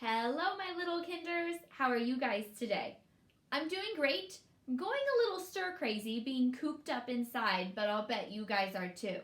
Hello, my little kinders. How are you guys today? I'm doing great. I'm going a little stir crazy being cooped up inside, but I'll bet you guys are too.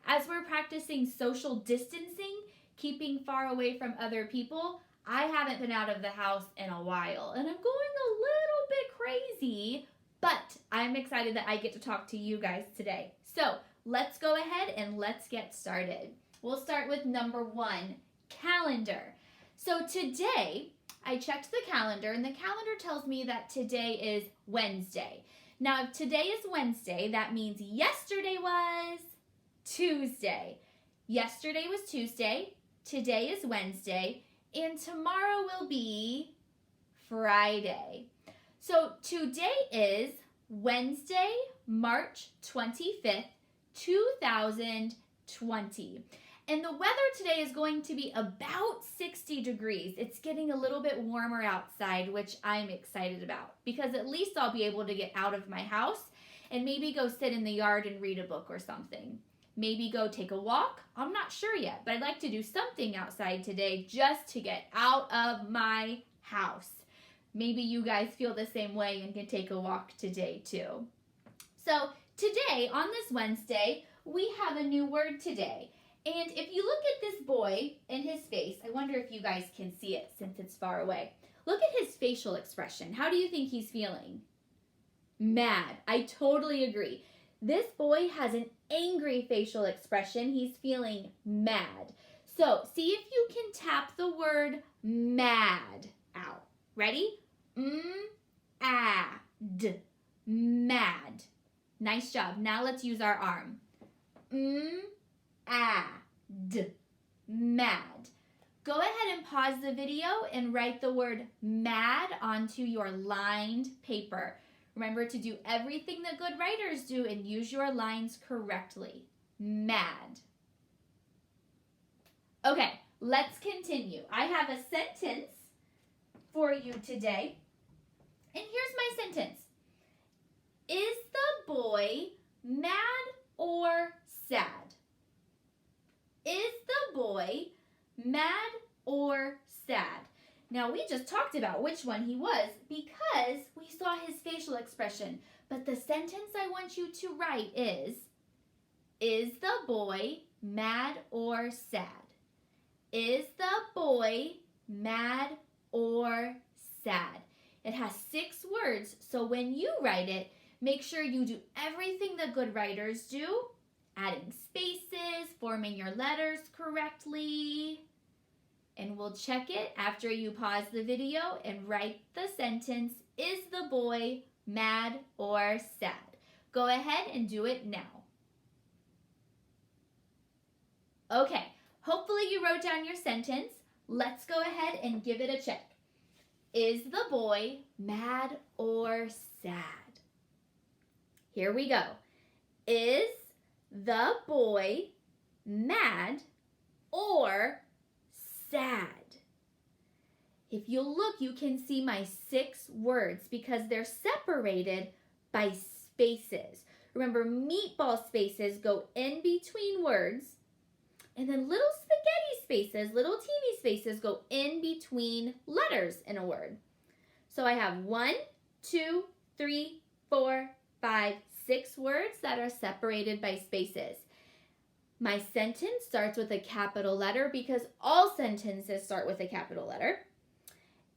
As we're practicing social distancing, keeping far away from other people, I haven't been out of the house in a while, and I'm going a little bit crazy, but I'm excited that I get to talk to you guys today. So let's go ahead and let's get started. We'll start with number 1, calendar. So today, I checked the calendar, and the calendar tells me that today is Wednesday. Now, if today is Wednesday, that means yesterday was Tuesday. Yesterday was Tuesday, today is Wednesday, and tomorrow will be Friday. So today is Wednesday, March 25th, 2020. And the weather today is going to be about 60 degrees. It's getting a little bit warmer outside, which I'm excited about because at least I'll be able to get out of my house and maybe go sit in the yard and read a book or something. Maybe go take a walk. I'm not sure yet, but I'd like to do something outside today just to get out of my house. Maybe you guys feel the same way and can take a walk today too. So today, on this Wednesday, we have a new word today. And if you look at this boy and his face, I wonder if you guys can see it since it's far away. Look at his facial expression. How do you think he's feeling? Mad. I totally agree. This boy has an angry facial expression. He's feeling mad. So see if you can tap the word mad out. Ready? M-A-D. Mad. Nice job. Now let's use our arm. Mad. Go ahead and pause the video and write the word mad onto your lined paper. Remember to do everything that good writers do and use your lines correctly. Mad. Okay, let's continue. I have a sentence for you today. And here's my sentence. Is the boy mad or sad? Is the boy mad or sad? Now, we just talked about which one he was because we saw his facial expression. But the sentence I want you to write is the boy mad or sad? Is the boy mad or sad? It has 6 words, so when you write it, make sure you do everything that good writers do. Adding spaces, forming your letters correctly. And we'll check it after you pause the video and write the sentence, is the boy mad or sad? Go ahead and do it now. Okay, hopefully you wrote down your sentence. Let's go ahead and give it a check. Is the boy mad or sad? Here we go. Is the boy mad or sad? If you look, you can see my 6 words because they're separated by spaces. Remember, meatball spaces go in between words, and then little spaghetti spaces, little teeny spaces go in between letters in a word. So I have 1, 2, 3, 4, 5, 6 words that are separated by spaces. My sentence starts with a capital letter because all sentences start with a capital letter.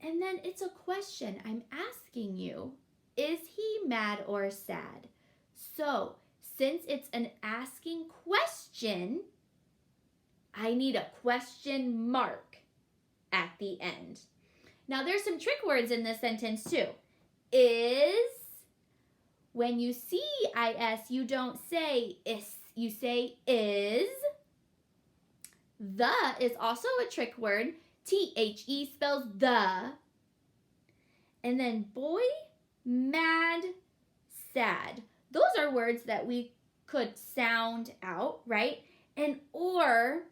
And then it's a question. I'm asking you, is he mad or sad? So, since it's an asking question, I need a question mark at the end. Now, there's some trick words in this sentence too. Is. When you see is, you don't say is, you say is. The is also a trick word. T-H-E spells the. And then boy, mad, sad. Those are words that we could sound out, right? And or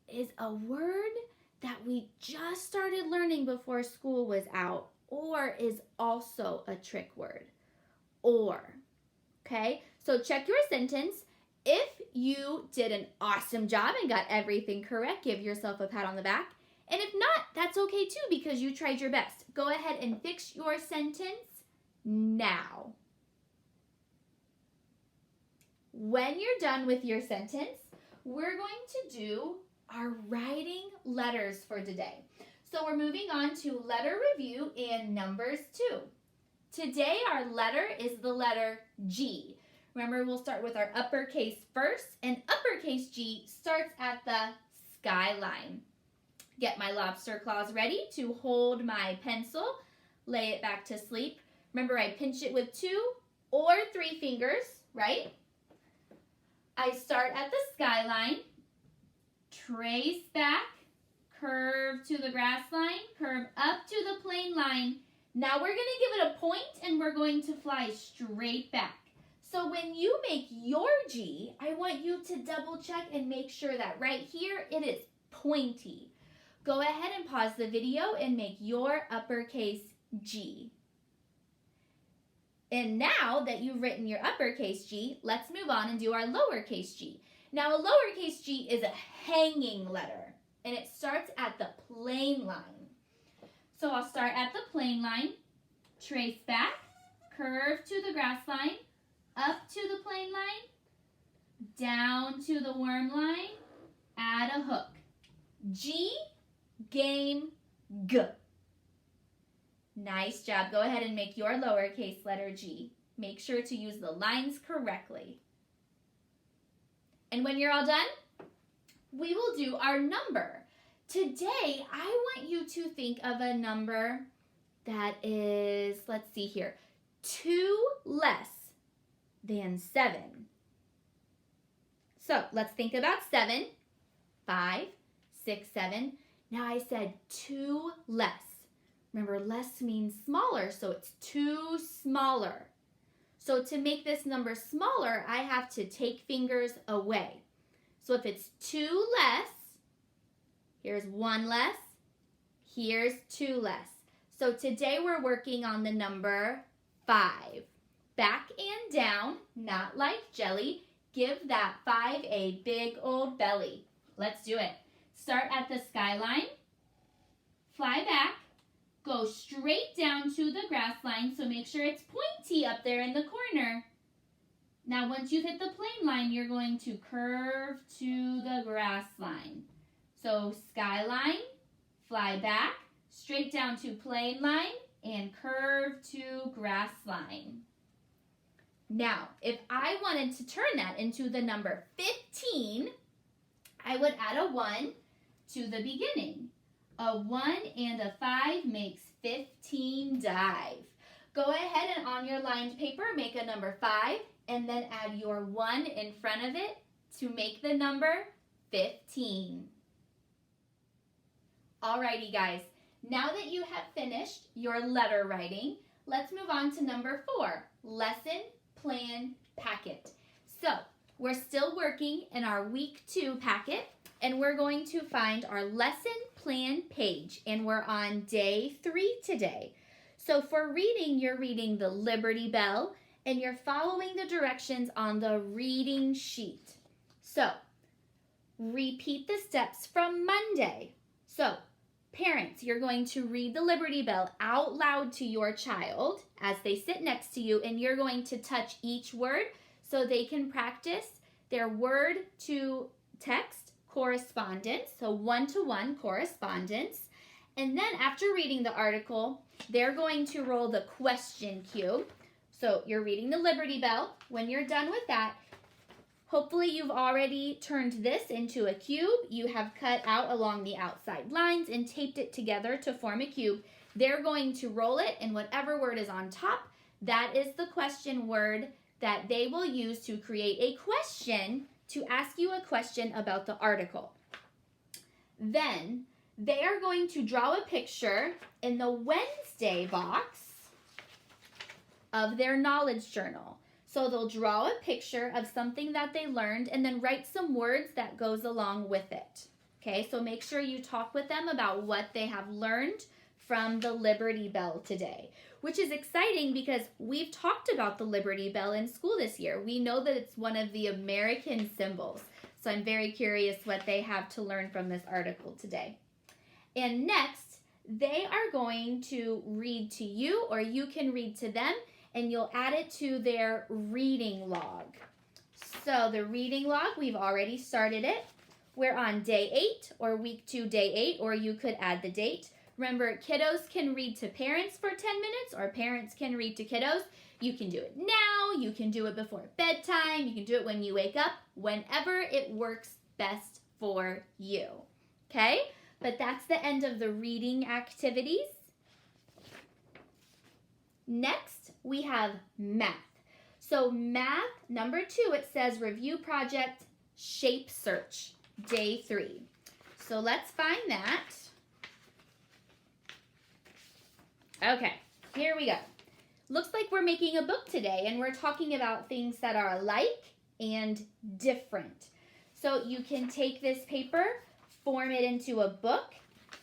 is a word that we just started learning before school was out. Or is also a trick word. Or. Okay, so check your sentence. If you did an awesome job and got everything correct, give yourself a pat on the back. And if not, that's okay too because you tried your best. Go ahead and fix your sentence now. When you're done with your sentence, we're going to do our writing letters for today. So we're moving on to letter review in Numbers 2. Today our letter is the letter G. Remember, we'll start with our uppercase first, and uppercase G starts at the skyline. Get my lobster claws ready to hold my pencil, lay it back to sleep. Remember, I pinch it with 2 or 3 fingers, right? I start at the skyline, trace back, curve to the grass line, curve up to the plane line. Now we're going to give it a point and we're going to fly straight back. So when you make your G, I want you to double check and make sure that right here it is pointy. Go ahead and pause the video and make your uppercase G. And now that you've written your uppercase G, let's move on and do our lowercase g. Now a lowercase g is a hanging letter, and it starts at the plane line. So I'll start at the plane line, trace back, curve to the grass line, up to the plane line, down to the worm line, add a hook. G, game, G. Nice job. Go ahead and make your lowercase letter G. Make sure to use the lines correctly. And when you're all done, we will do our number. Today, I want you to think of a number that is, let's see here, 2 less than 7. So let's think about 7, 5, 6, 7. Now I said 2 less. Remember, less means smaller, so it's 2 smaller. So to make this number smaller, I have to take fingers away. So if it's 2 less, here's 1 less, here's 2 less. So today we're working on the number 5. Back and down, not like jelly. Give that 5 a big old belly. Let's do it. Start at the skyline, fly back, go straight down to the grass line, so make sure it's pointy up there in the corner. Now once you've hit the plane line, you're going to curve to the grass line. So skyline, fly back, straight down to plane line, and curve to grass line. Now, if I wanted to turn that into the number 15, I would add a 1 to the beginning. A 1 and a 5 makes 15 dive. Go ahead and on your lined paper, make a number 5 and then add your 1 in front of it to make the number 15. Alrighty guys, now that you have finished your letter writing, let's move on to number 4, lesson plan packet. So we're still working in our week 2 packet, and we're going to find our lesson plan page, and we're on day 3 today. So for reading, you're reading the Liberty Bell, and you're following the directions on the reading sheet. So repeat the steps from Monday. So parents, you're going to read the Liberty Bell out loud to your child as they sit next to you, and you're going to touch each word so they can practice their word to text correspondence, so one-to-one correspondence. And then after reading the article, they're going to roll the question cube. So you're reading the Liberty Bell. When you're done with that, hopefully you've already turned this into a cube. You have cut out along the outside lines and taped it together to form a cube. They're going to roll it, and whatever word is on top, that is the question word that they will use to create a question to ask you a question about the article. Then they are going to draw a picture in the Wednesday box of their knowledge journal. So they'll draw a picture of something that they learned and then write some words that goes along with it. Okay, so make sure you talk with them about what they have learned from the Liberty Bell today, which is exciting because we've talked about the Liberty Bell in school this year. We know that it's one of the American symbols. So I'm very curious what they have to learn from this article today. And next, they are going to read to you, or you can read to them, and you'll add it to their reading log. So the reading log, we've already started it. We're on day 8 or week 2, day 8, or you could add the date. Remember, kiddos can read to parents for 10 minutes, or parents can read to kiddos. You can do it now, you can do it before bedtime, you can do it when you wake up, whenever it works best for you. Okay? But that's the end of the reading activities. Next, we have math. So math, number 2, it says review project shape search, day 3. So let's find that. Okay, here we go. Looks like we're making a book today, and we're talking about things that are alike and different. So you can take this paper, form it into a book.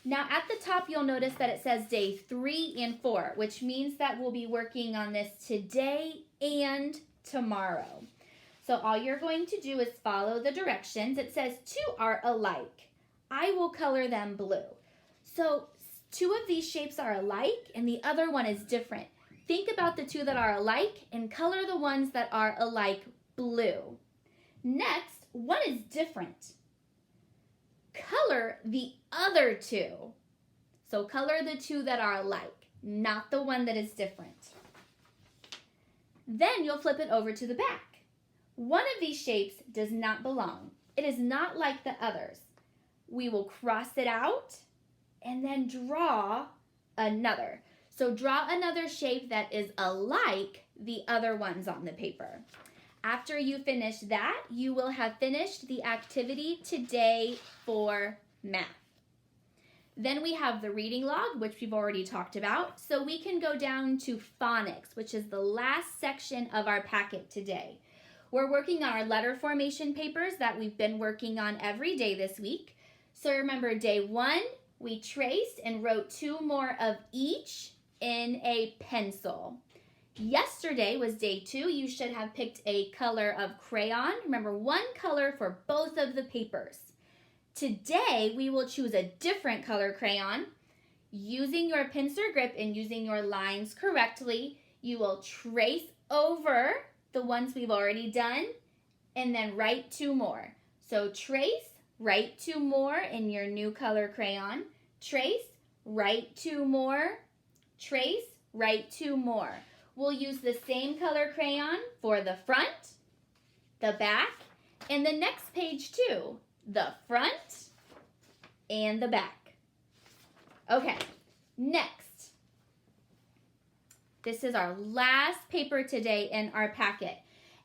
Now at the top, you'll notice that it says day 3 and 4, which means that we'll be working on this today and tomorrow. So all you're going to do is follow the directions. It says 2 are alike. I will color them blue. So 2 of these shapes are alike and the other one is different. Think about the 2 that are alike and color the ones that are alike blue. Next, one is different. Color the other 2. So color the 2 that are alike, not the one that is different. Then you'll flip it over to the back. One of these shapes does not belong. It is not like the others. We will cross it out and then draw another. So draw another shape that is alike the other ones on the paper. After you finish that, you will have finished the activity today for math. Then we have the reading log, which we've already talked about. So we can go down to phonics, which is the last section of our packet today. We're working on our letter formation papers that we've been working on every day this week. So remember, day 1, we traced and wrote 2 more of each in a pencil. Yesterday was day 2. You should have picked a color of crayon. Remember, 1 color for both of the papers. Today, we will choose a different color crayon. Using your pincer grip and using your lines correctly, you will trace over the ones we've already done and then write 2 more. So trace, write 2 more in your new color crayon. Trace, write 2 more. Trace, write 2 more. We'll use the same color crayon for the front, the back, and the next page too. The front and the back. Okay, next. This is our last paper today in our packet.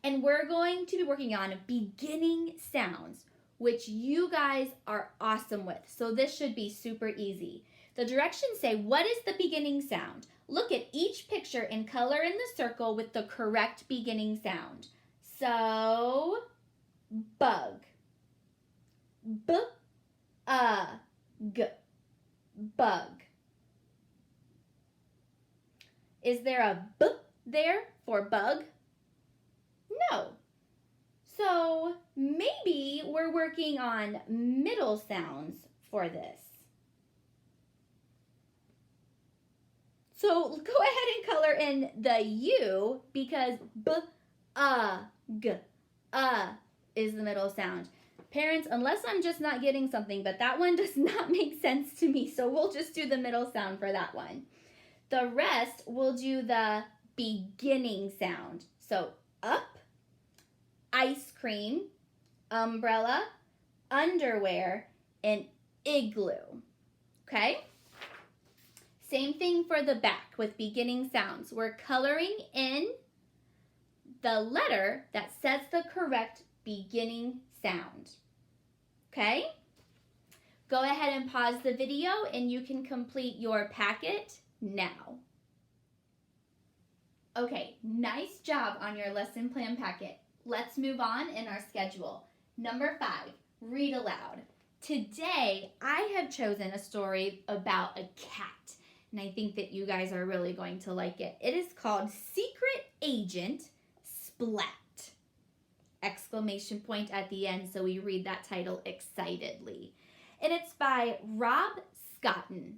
And we're going to be working on beginning sounds, which you guys are awesome with. So this should be super easy. The directions say, what is the beginning sound? Look at each picture and color in the circle with the correct beginning sound. So, bug. B-u-g. Bug. Is there a b there for bug? No. So maybe we're working on middle sounds for this. So go ahead and color in the U because b-u-g. Is the middle sound. Parents, unless I'm just not getting something, but that one does not make sense to me, so we'll just do the middle sound for that one. The rest, we'll do the beginning sound. So up, ice cream, umbrella, underwear, and igloo. Okay? Same thing for the back with beginning sounds. We're coloring in the letter that says the correct beginning sound. Okay? Go ahead and pause the video and you can complete your packet now. Okay, nice job on your lesson plan packet. Let's move on in our schedule. Number 5, read aloud. Today, I have chosen a story about a cat, and I think that you guys are really going to like it. It is called Secret Agent Splat! Exclamation point at the end, so we read that title excitedly. And it's by Rob Scotton.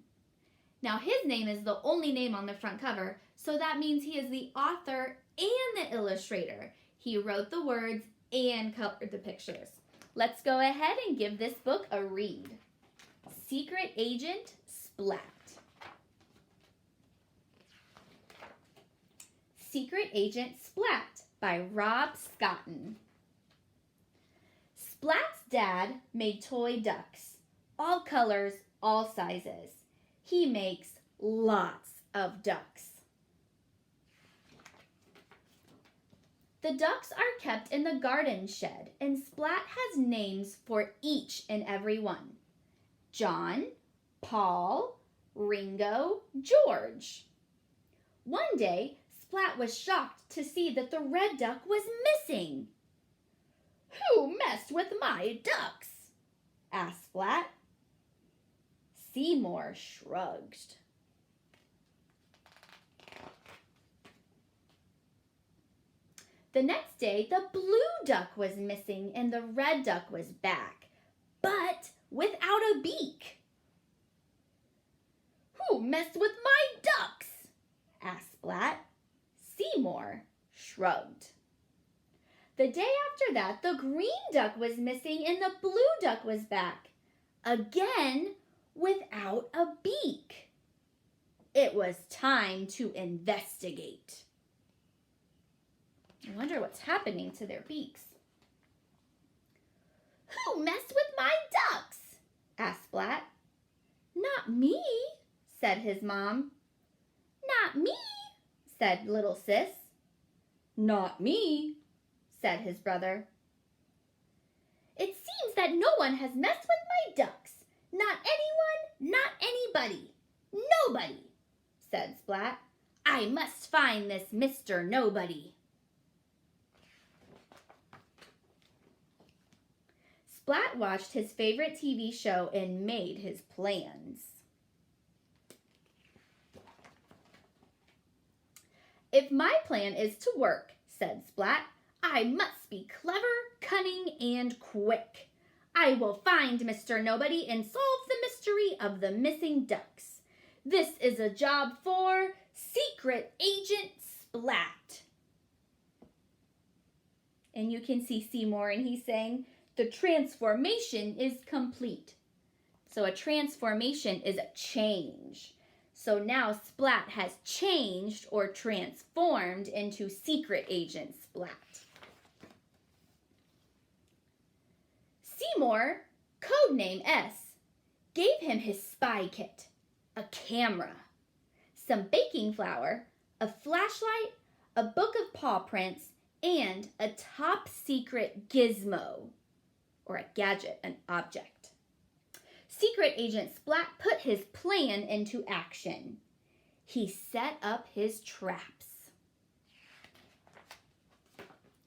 Now his name is the only name on the front cover, so that means he is the author and the illustrator. He wrote the words and colored the pictures. Let's go ahead and give this book a read. Secret Agent Splat. Secret Agent Splat by Rob Scotton. Splat's dad made toy ducks, all colors, all sizes. He makes lots of ducks. The ducks are kept in the garden shed, and Splat has names for each and every one. John, Paul, Ringo, George. One day, Splat was shocked to see that the red duck was missing. "Who messed with my ducks?" asked Splat. Seymour shrugged. The next day, the blue duck was missing and the red duck was back, but without a beak. "Who messed with my ducks?" asked Splat. Seymour shrugged. The day after that, the green duck was missing and the blue duck was back, again without a beak. It was time to investigate. I wonder what's happening to their beaks. "Who messed with my ducks?" asked Splat. "Not me," said his mom. "Not me," said little sis. "Not me," said his brother. "It seems that no one has messed with my ducks. Not anyone, not anybody. Nobody," said Splat. "I must find this Mr. Nobody." Splat watched his favorite TV show and made his plans. "If my plan is to work," said Splat, "I must be clever, cunning, and quick. I will find Mr. Nobody and solve the mystery of the missing ducks. This is a job for Secret Agent Splat." And you can see Seymour, and he's saying, "The transformation is complete." So a transformation is a change. So now Splat has changed or transformed into Secret Agent Splat. Seymour, codename S, gave him his spy kit, a camera, some baking flour, a flashlight, a book of paw prints, and a top secret gizmo, or a gadget, an object. Secret Agent Splat put his plan into action. He set up his traps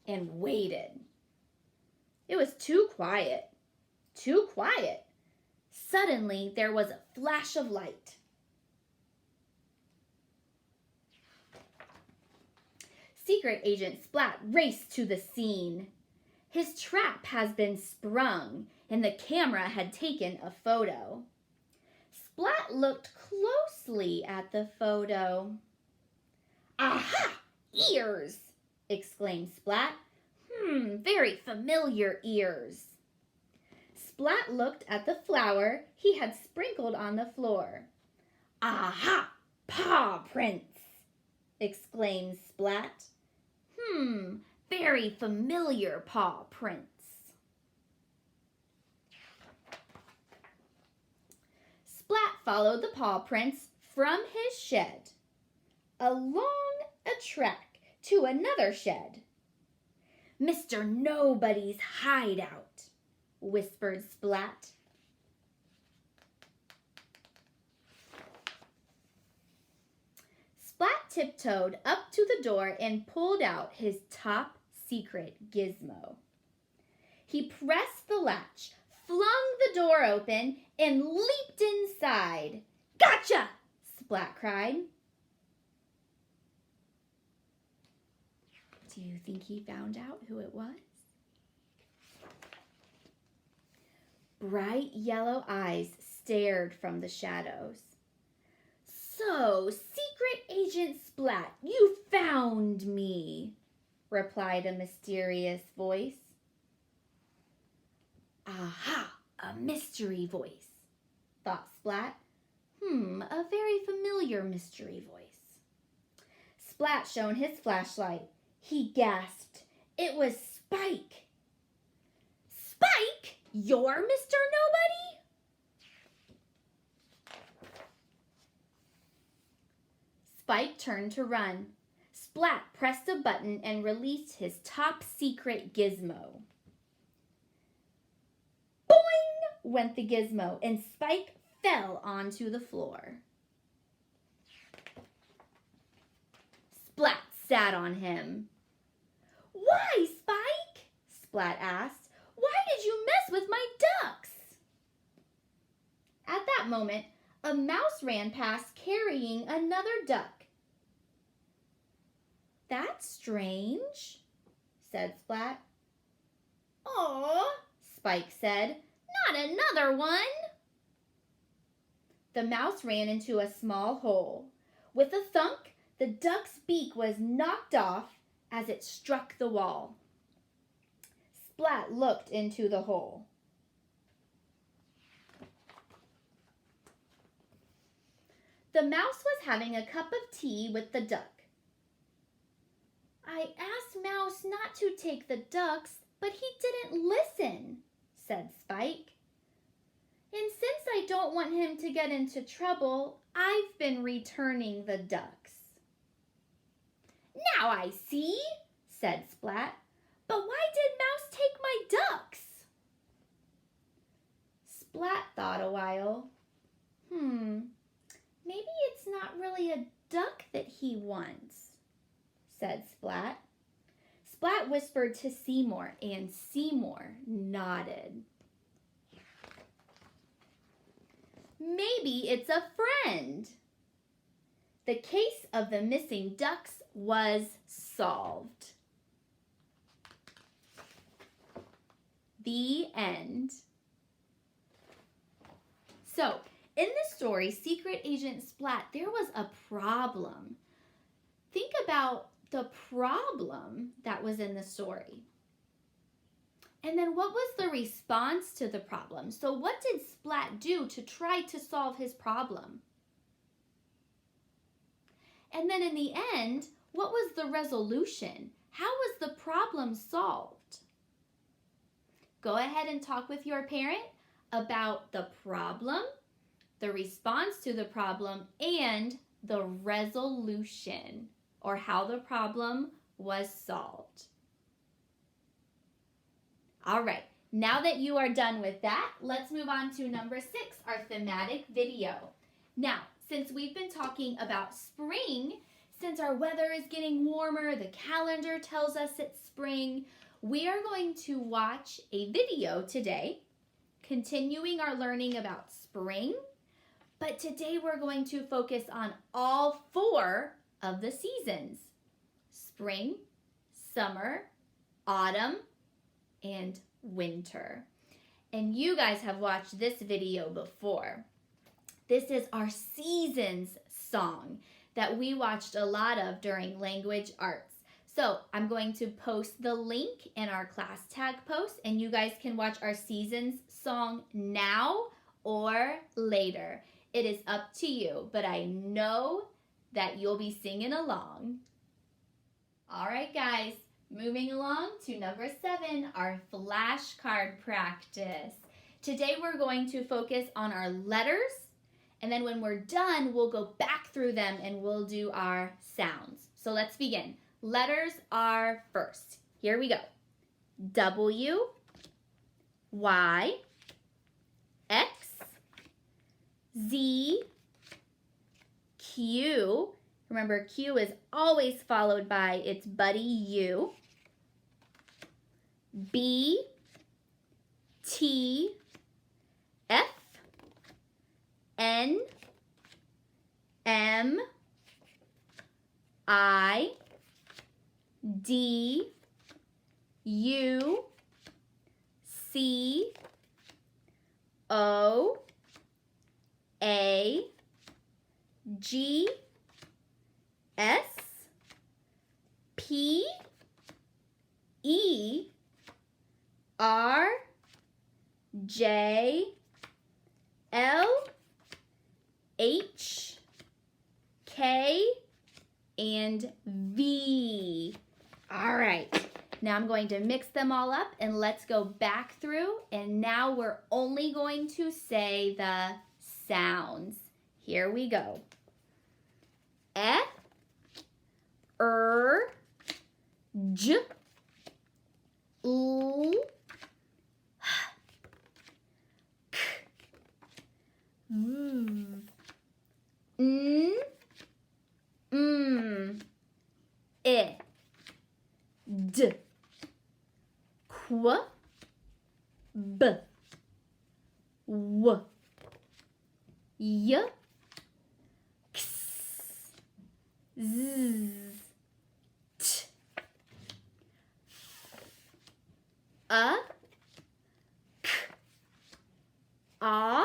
and waited. It was too quiet, too quiet. Suddenly, there was a flash of light. Secret Agent Splat raced to the scene. His trap has been sprung, and the camera had taken a photo. Splat looked closely at the photo. "Aha! Ears!" exclaimed Splat. Very familiar ears." Splat looked at the flour he had sprinkled on the floor. "Aha! Paw prints!" exclaimed Splat. Very familiar paw prints." Splat followed the paw prints from his shed, along a track to another shed. "Mr. Nobody's hideout," whispered Splat. Splat tiptoed up to the door and pulled out his top secret gizmo. He pressed the latch, flung the door open, and leaped inside. "Gotcha!" Splat cried. Do you think he found out who it was? Bright yellow eyes stared from the shadows. "So, Secret Agent Splat, you found me," replied a mysterious voice. "Aha, a mystery voice," thought Splat. A very familiar mystery voice. Splat shone his flashlight. He gasped. It was Spike. "Spike? You're Mr. Nobody?" Spike turned to run. Splat pressed a button and released his top secret gizmo. Boing! Went the gizmo, and Spike fell onto the floor. Splat sat on him. "Why, Spike?" Splat asked. "Why did you mess with my ducks?" At that moment, a mouse ran past carrying another duck. "That's strange," said Splat. "Aw," Spike said, "not another one." The mouse ran into a small hole. With a thunk, the duck's beak was knocked off as it struck the wall. Splat looked into the hole. The mouse was having a cup of tea with the duck. "I asked Mouse not to take the ducks, but he didn't listen," said Spike. "And since I don't want him to get into trouble, I've been returning the ducks." "Now I see," said Splat. "But why did Mouse take my ducks?" Splat thought a while. Maybe it's not really a duck that he wants," said Splat. Splat whispered to Seymour, and Seymour nodded. "Maybe it's a friend." The case of the missing ducks was solved. The end. So, in the story, Secret Agent Splat, there was a problem. Think about the problem that was in the story. And then what was the response to the problem? So what did Splat do to try to solve his problem? And then in the end, what was the resolution? How was the problem solved? Go ahead and talk with your parent about the problem, the response to the problem, and the resolution, or how the problem was solved. All right, now that you are done with that, let's move on to number 6, our thematic video. Now, since we've been talking about spring, since our weather is getting warmer, the calendar tells us it's spring, we are going to watch a video today, continuing our learning about spring, but today we're going to focus on all 4 of the seasons: spring, summer, autumn, and winter. And you guys have watched this video before. This is our seasons song that we watched a lot of during language arts. So I'm going to post the link in our class tag post, and you guys can watch our seasons song now or later. It is up to you, but I know that you'll be singing along. All right, guys, moving along to number 7, our flashcard practice. Today we're going to focus on our letters, and then when we're done, we'll go back through them and we'll do our sounds. So let's begin. Letters are first. Here we go. W, Y, X, Z, Q. Remember, Q is always followed by its buddy U. B, T, F, N, M, I, D, U, C, O, G, S, P, E, R, J, L, H, K, and V. All right, now I'm going to mix them all up and let's go back through, and now we're only going to say the sounds. Here we go. E, J, L, K, V, N, I, D, Q, B, W, Y, X, Z, T, A, K, A,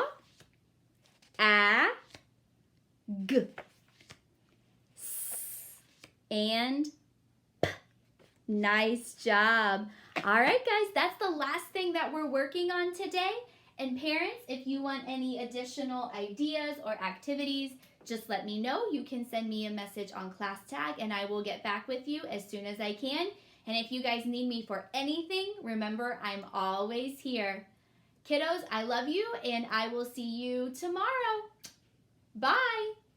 G, S, and P. Nice job. All right, guys, that's the last thing that we're working on today. And parents, if you want any additional ideas or activities, just let me know. You can send me a message on Class Tag and I will get back with you as soon as I can. And if you guys need me for anything, remember, I'm always here. Kiddos, I love you and I will see you tomorrow. Bye.